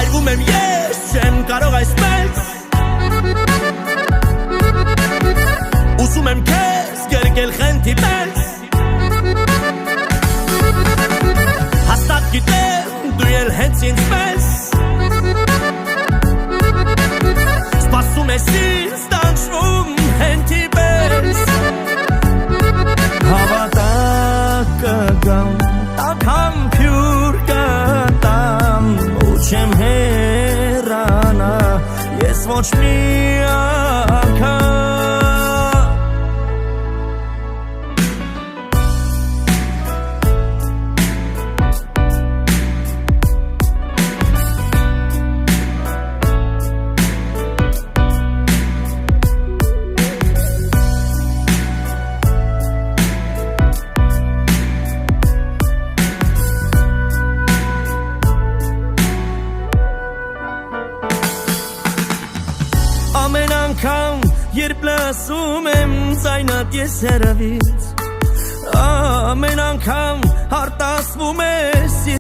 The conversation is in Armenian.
Նեղվում եմ ես, չեմ կարող այսպես Ուզում եմ քեզ գրկել խենթի պես Հաստատ գիտեմ դու էլ հենց ինձ պես Սպասում ես ինձ տանջվում հենթի պես Հավատակ կգամ Տաքամ փյուր կտամ ու չեմ հեռանա Ես ոչ մի անգամ Ամեն անգամ, երբ լսում եմ ձայնդ ես հեռվից Ամեն անգամ արտասվում եմ